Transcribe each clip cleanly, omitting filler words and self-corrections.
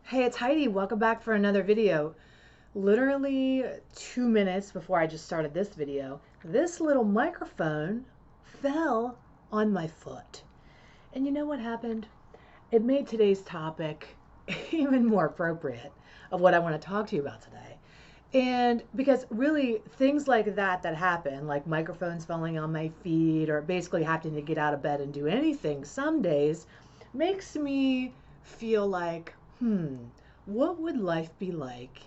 Hey, it's Heidi. Welcome back for another video. Literally 2 minutes before I just started this video, this little microphone fell on my foot. And you know what happened? It made today's topic even more appropriate of what I want to talk to you about today. And because really things like that happen, like microphones falling on my feet or basically having to get out of bed and do anything some days, makes me feel like, what would life be like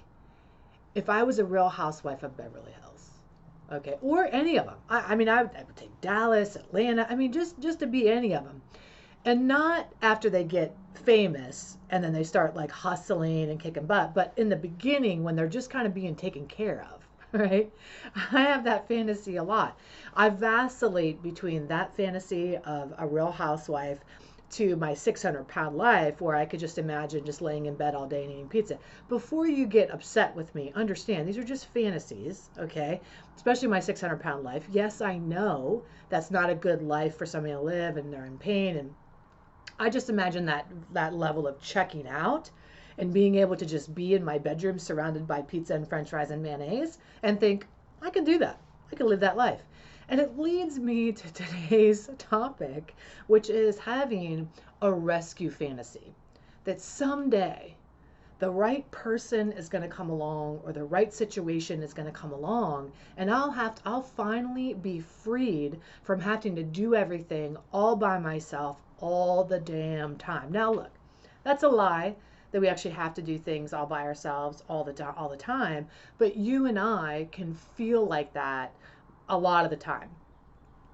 if I was a real housewife of Beverly Hills? Okay, or any of them. I would take Dallas, Atlanta. I mean, just to be any of them, and not after they get famous and then they start like hustling and kicking butt, but in the beginning when they're just kind of being taken care of. Right? I have that fantasy a lot. I vacillate between that fantasy of a real housewife to my 600-pound life where I could just imagine just laying in bed all day and eating pizza. Before you get upset with me, understand these are just fantasies, okay? Especially my 600-pound life. Yes, I know that's not a good life for somebody to live and they're in pain. And I just imagine that level of checking out and being able to just be in my bedroom surrounded by pizza and french fries and mayonnaise and think, I can do that. I can live that life. And it leads me to today's topic, which is having a rescue fantasy. That someday the right person is going to come along or the right situation is going to come along and I'll finally be freed from having to do everything all by myself all the damn time. Now look, that's a lie that we actually have to do things all by ourselves all the time, but you and I can feel like that a lot of the time.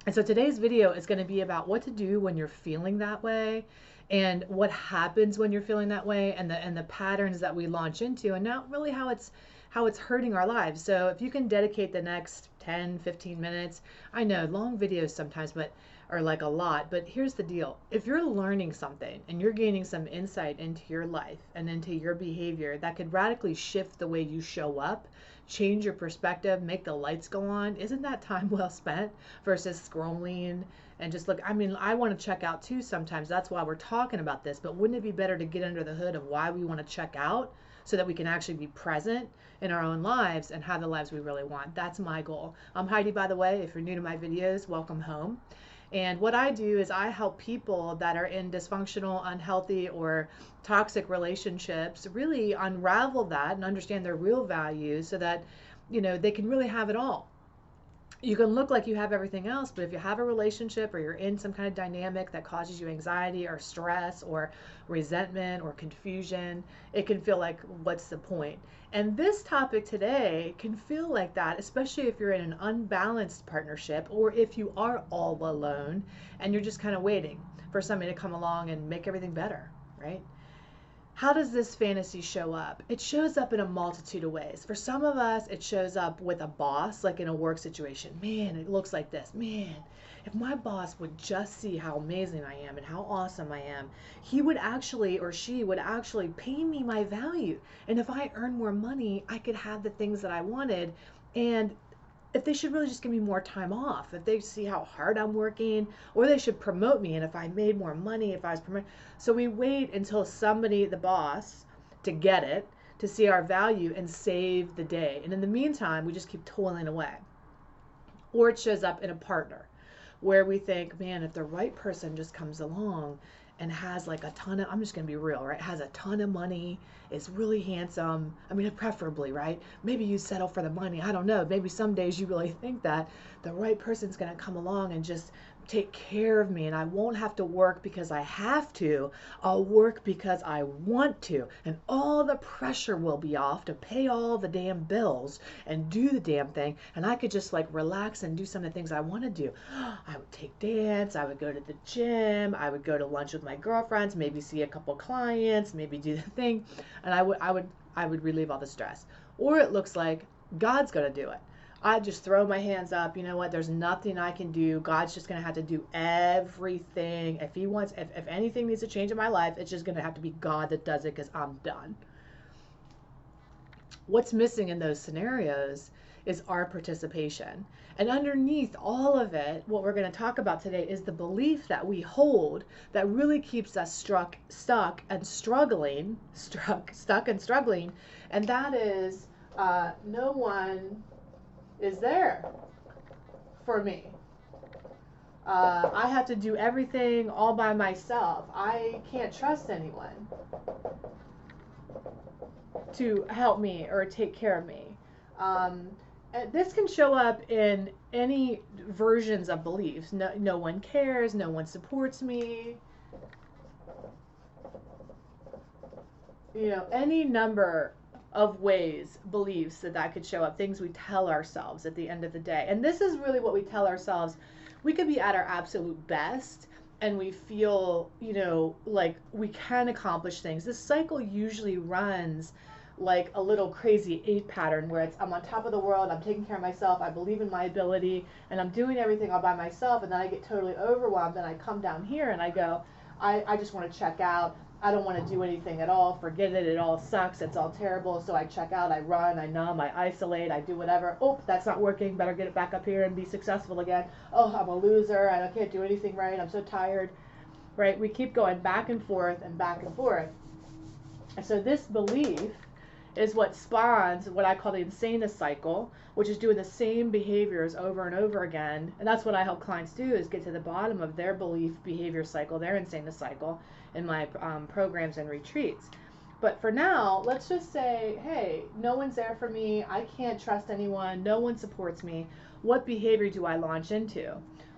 And so today's video is going to be about what to do when you're feeling that way and what happens when you're feeling that way and the patterns that we launch into and now really how it's hurting our lives. So if you can dedicate the next 10, 15 minutes, I know long videos sometimes but are like a lot, but here's the deal. If you're learning something and you're gaining some insight into your life and into your behavior that could radically shift the way you show up, change your perspective, make the lights go on, isn't that time well spent versus scrolling and just look? I mean, I want to check out too sometimes. That's why we're talking about this, but wouldn't it be better to get under the hood of why we want to check out so that we can actually be present in our own lives and have the lives we really want? That's my goal. I'm Heidi, by the way. If you're new to my videos, welcome home. And what I do is I help people that are in dysfunctional, unhealthy, or toxic relationships really unravel that and understand their real values so that, they can really have it all. You can look like you have everything else, but if you have a relationship or you're in some kind of dynamic that causes you anxiety or stress or resentment or confusion, it can feel like, what's the point? And this topic today can feel like that, especially if you're in an unbalanced partnership or if you are all alone and you're just kind of waiting for somebody to come along and make everything better, right? How does this fantasy show up? It shows up in a multitude of ways. For some of us, it shows up with a boss, like in a work situation. Man, it looks like this. Man, if my boss would just see how amazing I am and how awesome I am, he would actually, or she would actually pay me my value. And if I earn more money, I could have the things that I wanted. And if they should really just give me more time off, if they see how hard I'm working, or they should promote me. And if I made more money, if I was promoted. So we wait until somebody, the boss, to get it, to see our value and save the day. And in the meantime, we just keep toiling away. Or it shows up in a partner where we think, man, if the right person just comes along and has like a ton of, I'm just going to be real, right? Has a ton of money, is really handsome. I mean, preferably, right? Maybe you settle for the money. I don't know. Maybe some days you really think that the right person's going to come along and just take care of me and I won't have to work because I have to. I'll work because I want to. And all the pressure will be off to pay all the damn bills and do the damn thing. And I could just like relax and do some of the things I want to do. I would take dance. I would go to the gym. I would go to lunch with my girlfriends, maybe see a couple clients, maybe do the thing. And I would relieve all the stress. Or it looks like God's going to do it. I just throw my hands up. You know what? There's nothing I can do. God's just going to have to do everything. If he wants, if anything needs to change in my life, it's just going to have to be God that does it because I'm done. What's missing in those scenarios is our participation. And underneath all of it, what we're going to talk about today is the belief that we hold that really keeps us stuck and struggling. And that is, no one is there for me. I have to do everything all by myself. I can't trust anyone to help me or take care of me. And this can show up in any versions of beliefs. No one cares, no one supports me. You know, any number of ways, beliefs that could show up, things we tell ourselves at the end of the day. And this is really what we tell ourselves. We could be at our absolute best and we feel, you know, like we can accomplish things. This cycle usually runs like a little crazy 8 pattern where it's I'm on top of the world, I'm taking care of myself, I believe in my ability, and I'm doing everything all by myself, and then I get totally overwhelmed and I come down here and I go, I just want to check out. I don't want to do anything at all. Forget it. It all sucks. It's all terrible. So I check out. I run. I numb. I isolate. I do whatever. Oh, that's not working. Better get it back up here and be successful again. Oh, I'm a loser. I can't do anything right. I'm so tired. Right? We keep going back and forth and back and forth. And so this belief is what spawns what I call the insaneness cycle, which is doing the same behaviors over and over again. And that's what I help clients do, is get to the bottom of their belief behavior cycle, their insaneness cycle, in my programs and retreats. But for now, let's just say, hey, no one's there for me. I can't trust anyone. No one supports me. What behavior do I launch into?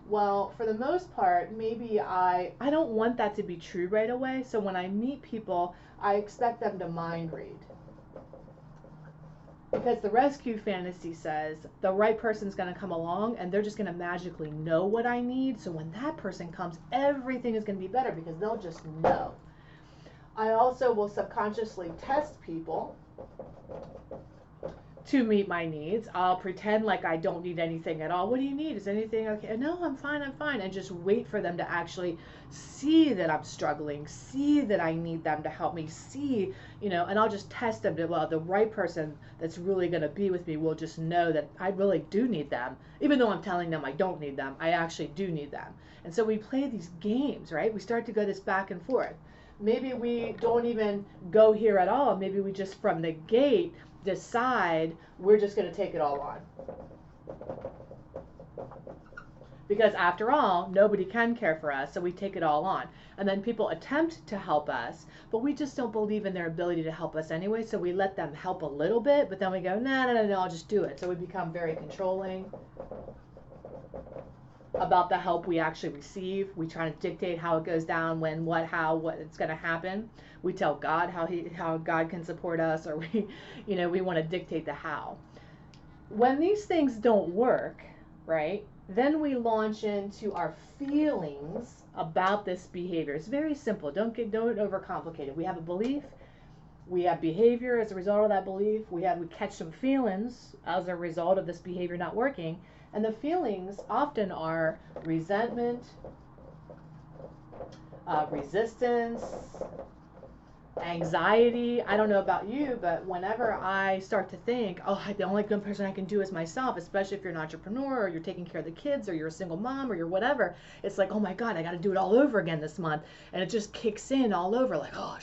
Well, for the most part, maybe I don't want that to be true right away. So when I meet people, I expect them to mind read. Because the rescue fantasy says the right person's going to come along and they're just going to magically know what I need. So when that person comes, everything is going to be better because they'll just know. I also will subconsciously test people to meet my needs. I'll pretend like I don't need anything at all. What do you need? Is anything okay? No, I'm fine. And just wait for them to actually see that I'm struggling, see that I need them to help me, see, you know, and I'll just test them to, well, the right person that's really going to be with me will just know that I really do need them. Even though I'm telling them I don't need them, I actually do need them. And so we play these games, right? We start to go this back and forth. Maybe we don't even go here at all. Maybe we just from the gate decide we're just going to take it all on. Because after all, nobody can care for us, so we take it all on. And then people attempt to help us, but we just don't believe in their ability to help us anyway, so we let them help a little bit, but then we go, no, I'll just do it. So we become very controlling about the help we actually receive. We try to dictate how it goes down, when, what, how, what it's going to happen. We tell God how God can support us, or we want to dictate the how. When these things don't work, right, then we launch into our feelings about this behavior. It's very simple. Don't overcomplicate it. We have a belief. We have behavior as a result of that belief. We catch some feelings as a result of this behavior not working. And the feelings often are resentment, resistance, anxiety. I don't know about you, but whenever I start to think, oh, the only good person I can do is myself, especially if you're an entrepreneur or you're taking care of the kids or you're a single mom or you're whatever, it's like, oh my God, I got to do it all over again this month. And it just kicks in all over like, oh,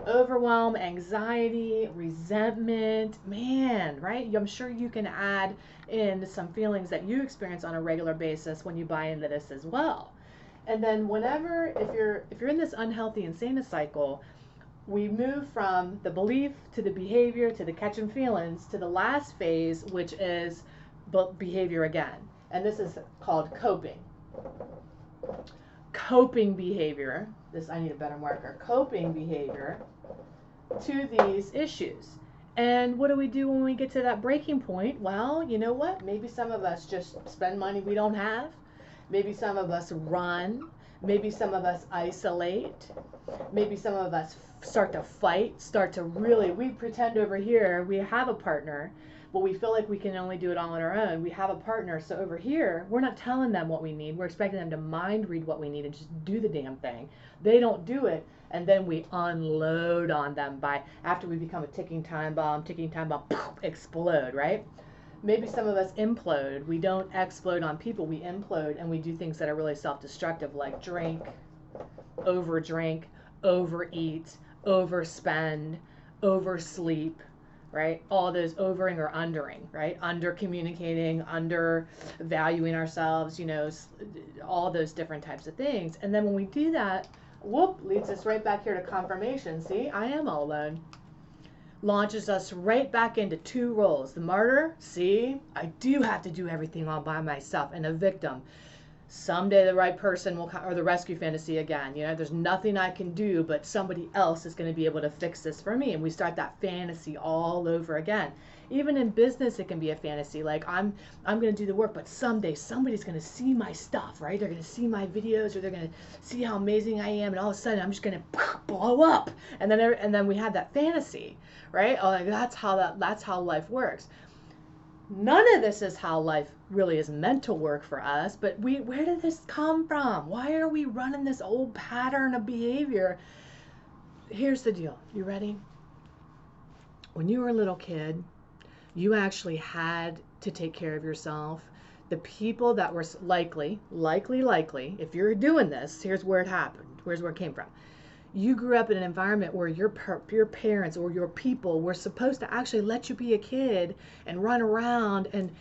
overwhelm, anxiety, resentment, man, right? I'm sure you can add in some feelings that you experience on a regular basis when you buy into this as well. And then if you're in this unhealthy insaneness cycle, we move from the belief to the behavior to the catching feelings to the last phase, which is behavior again. And this is called coping. Coping behavior. I need a better marker. Coping behavior to these issues. And what do we do when we get to that breaking point? Well, you know what? Maybe some of us just spend money we don't have. Maybe some of us run. Maybe some of us isolate. Maybe some of us start to fight, we pretend over here we have a partner, but we feel like we can only do it all on our own. We have a partner, so over here, we're not telling them what we need. We're expecting them to mind read what we need and just do the damn thing. They don't do it, and then we unload on them by, after we become a ticking time bomb, poof, explode, right? Maybe some of us implode. We don't explode on people, we implode, and we do things that are really self-destructive, like drink, overeat, overspend, oversleep, right? All those overing or undering, right? Under communicating, under valuing ourselves, you know, all those different types of things. And then when we do that, whoop, leads us right back here to confirmation. See, I am all alone. Launches us right back into two roles. The martyr, see, I do have to do everything all by myself, and a victim. Someday the right person will come, or the rescue fantasy again. You know, there's nothing I can do, but somebody else is going to be able to fix this for me. And we start that fantasy all over again. Even in business, it can be a fantasy. Like I'm going to do the work, but someday somebody's going to see my stuff, right? They're going to see my videos, or they're going to see how amazing I am, and all of a sudden I'm just going to blow up. And then we have that fantasy, right? Oh, like that's how life works. None of this is how life really is meant to work for us, but where did this come from? Why are we running this old pattern of behavior? Here's the deal. You ready? When you were a little kid, you actually had to take care of yourself. The people that were likely, if you're doing this, here's where it happened. Here's where it came from. You grew up in an environment where your parents or your people were supposed to actually let you be a kid and run around and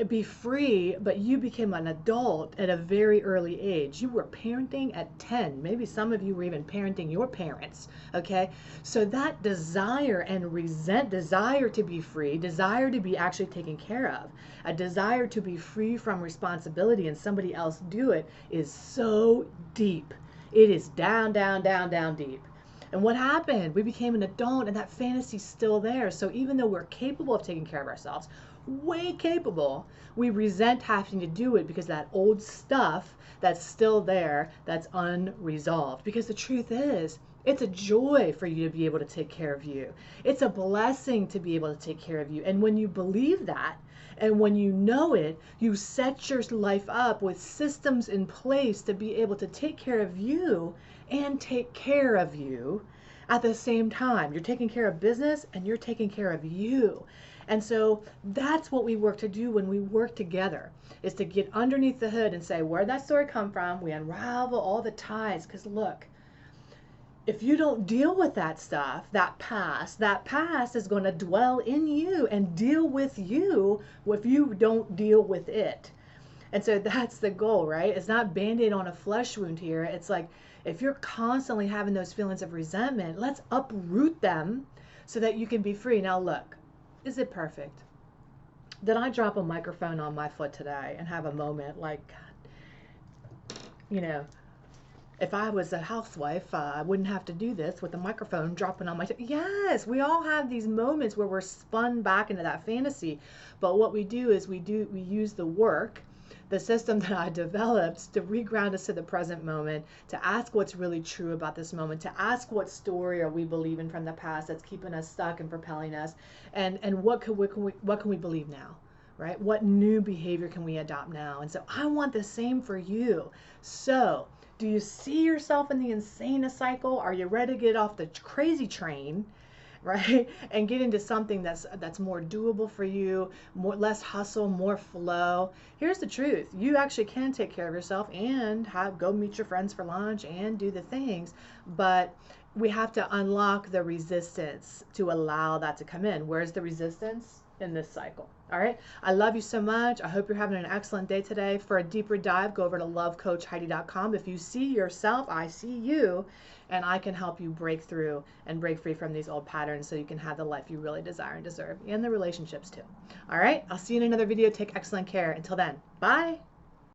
be free, but you became an adult at a very early age. You were parenting at 10. Maybe some of you were even parenting your parents, okay? So that desire to be free, desire to be actually taken care of, a desire to be free from responsibility and somebody else do it is so deep. It is down, down, down, down deep. And what happened? We became an adult, and that fantasy's still there. So even though we're capable of taking care of ourselves, way capable, we resent having to do it because that old stuff that's still there, that's unresolved. Because the truth is, it's a joy for you to be able to take care of you. It's a blessing to be able to take care of you. And when you believe that, and when you know it, you set your life up with systems in place to be able to take care of you and take care of you at the same time. You're taking care of business and you're taking care of you. And so that's what we work to do when we work together, is to get underneath the hood and say, where'd that story come from? We unravel all the ties, because look, if you don't deal with that stuff, that past is going to dwell in you and deal with you if you don't deal with it. And so that's the goal, right? It's not Band-Aid on a flesh wound here. It's like, if you're constantly having those feelings of resentment, let's uproot them so that you can be free. Now look, is it perfect? Did I drop a microphone on my foot today and have a moment like, God, you know, if I was a housewife, I wouldn't have to do this with a microphone dropping on my yes, we all have these moments where we're spun back into that fantasy. But what we do is we use the work, the system that I developed, to reground us to the present moment, to ask what's really true about this moment, to ask what story are we believing from the past that's keeping us stuck and propelling us, and what can we believe now? Right? What new behavior can we adopt now? And so I want the same for you. So do you see yourself in the insane cycle? Are you ready to get off the crazy train, right? And get into something that's more doable for you, less hustle, more flow. Here's the truth. You actually can take care of yourself and go meet your friends for lunch and do the things, but we have to unlock the resistance to allow that to come in. Where's the resistance? In this cycle. All right. I love you so much. I hope you're having an excellent day today. For a deeper dive, go over to lovecoachheidi.com. If you see yourself, I see you, and I can help you break through and break free from these old patterns so you can have the life you really desire and deserve, and the relationships too. All right. I'll see you in another video. Take excellent care. Until then, bye.